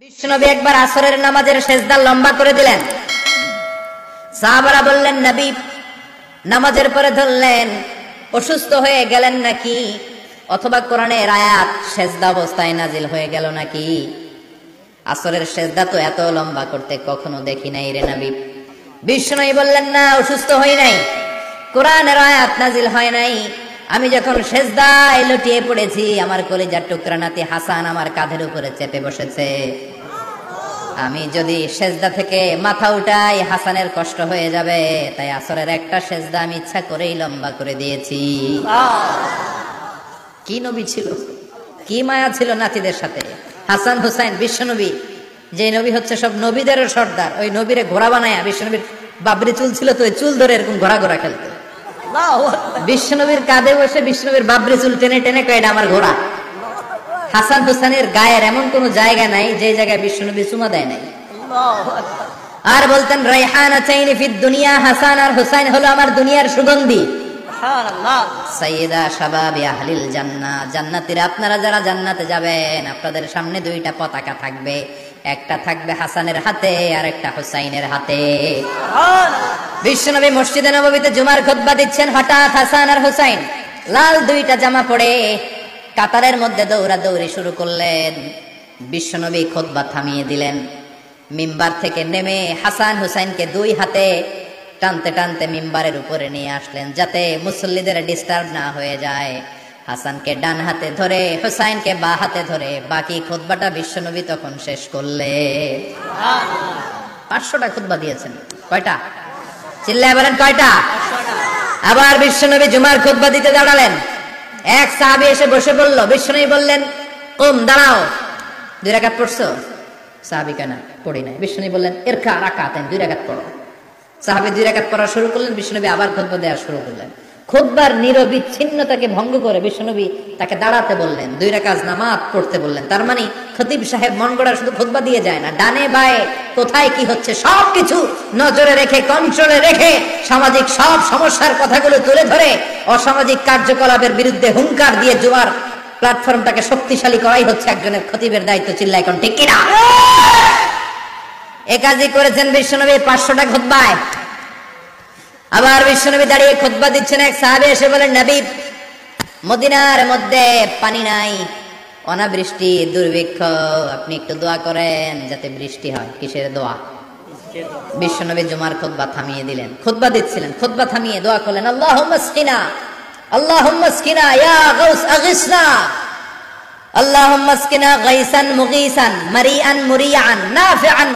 বিশ্বনবী একবার আসরের নামাজের সেজদা লম্বা করে দিলেন। সাহাবারা বললেন, নবী নামাজের পরে ধরলেন অসুস্থ হয়ে গেলেন নাকি, অথবা কোরআনের আয়াত সেজদা অবস্থায় নাজিল হয়ে গেল নাকি? আসরের সেজদা তো এত লম্বা করতে কখনো দেখি নাই রে নবী। বিশ্বনবী বললেন, না, অসুস্থ হই নাই, কোরআনের আয়াত নাজিল হয় নাই। আমি যখন সেজদায় লুটিয়ে পড়েছি, আমার কলিজার টুকরা নাতি হাসান আমার কাঁধের উপরে চেপে বসেছে। আমি যদি সেজদা থেকে মাথা উঠাই হাসানের কষ্ট হয়ে যাবে, তাই আসরের একটা সেজদা আমি ইচ্ছা করেই লম্বা করে দিয়েছি। কি নবী ছিল, কি মায়া ছিল নাতিদের সাথে। হাসান হুসাইন বিশ্বনবী, যে নবী হচ্ছে সব নবীদের সর্দার, ওই নবীরে ঘোড়া বানায়া, বিশ্বনবীর বাবরি চুল ছিল তো, ওই চুল ধরে এরকম ঘোড়া ঘোড়া খেলতো। বিশ্বনবীর কাঁধে বসে বিশ্বনবীর বাবরি চুল টেনে টেনে কয়, এটা আমার ঘোড়া। হাসান হুসাইনের গায়ের এমন কোন জায়গা নাই যে জায়গায় বিশ্বনবী চুমা দেয় নাই। আর বলতেন, রাইহানাতাইনি ফিদ দুনিয়া, হাসান আর হুসাইন হলো আমার দুনিয়ার সুগন্ধি। সাইয়্যিদা শাবাবি আহলিল জান্নাহ, জান্নাতীরা আপনারা যারা জান্নাতে যাবেন, আপনাদের সামনে দুইটা পতাকা থাকবে, একটা থাকবে হাসানের হাতে আর একটা হুসাইনের হাতে। বিশ্বনবী মসজিদে নববীতে জুমার খুতবা দিচ্ছেন, হঠাৎ হাসান আর হুসাইন লাল দুইটা জামা পরে কাতারের মধ্যে দৌড়াদৌড়ি শুরু করলেন। বিশ্বনবী খুতবা থামিয়ে দিলেন, মিম্বার থেকে নেমে হাসান হুসাইনকে দুই হাতে টানতে টানতে মিম্বারের উপরে নিয়ে আসলেন, যাতে মুসল্লিদের ডিস্টার্ব না হয়ে যায়। হাসানকে ডান হাতে ধরে, হুসাইনকে বা হাতে ধরে বাকি খুতবাটা বিশ্বনবী তখন শেষ করলে। 500টা খুতবা দিয়েছেন। কয়টা? চিল্লায় বলেন, কয়টা? আবার বিশ্বনবী জুমার খুতবা দিতে দাঁড়ালেন। এক সাহাবী এসে বসে বলল, বিশ্বনবী বললেন, কুম, দাঁড়াও, 2 রাকাত পড়ছো? সাহাবী কেন পড়ি নাই। বিশ্বনবী বললেন, ইরকা রাকাতাইন, 2 রাকাত পড়ো। সাহাবী 2 রাকাত পড়া শুরু করলেন, বিশ্বনবী আবার খুতবা দেওয়া শুরু করলেন। খুতবার নিরবিচ্ছিন্নতাকে ভঙ্গ করে বিশ্বনবী তাকে দাঁড়াতে বললেন, 2 রাকাত নামাজ পড়তে বললেন। তার মানে খতিব সাহেব মন গড়া শুধু খুতবা দিয়ে যায় না, ডানে বায়ে কোথায় কি হচ্ছে সবকিছু নজরে রেখে, কন্ট্রোলে রেখে, সামাজিক সব সমস্যার কথাগুলো তুলে ধরে অসামাজিক কার্যকলাপের বিরুদ্ধে হুঙ্কার দিয়ে জুমার প্ল্যাটফর্মটাকে শক্তিশালী করাই হচ্ছে একজনের খতিবের দায়িত্ব। চিল্লায় এখন ঠিক কিনা? এ কাজই করেছেন বিশ্বনবী 500টা খুতবায়। আবার বিশ্বনবী দাঁড়িয়ে খুতবা দিচ্ছেন, এক সাহাবী এসে বলেন, নবী, মদিনার মধ্যে পানি নাই, অনাবৃষ্টি, দুর্ভিক্ষ, আপনি একটু দোয়া করেন যাতে বৃষ্টি হয়। কিসের দোয়া? বিশ্বনবী জুমার খুতবা থামিয়ে দিলেন, খুতবা দিচ্ছিলেন, খুতবা থামিয়ে দোয়া করলেন, আল্লাহুম্মা আসকিনা, আল্লাহুম্মা আসকিনা ইয়া গাউস আগিসনা, আল্লাহুম্মা আসকিনা গাইসান মুগীসান মারিআন মুরিআন নাফিআন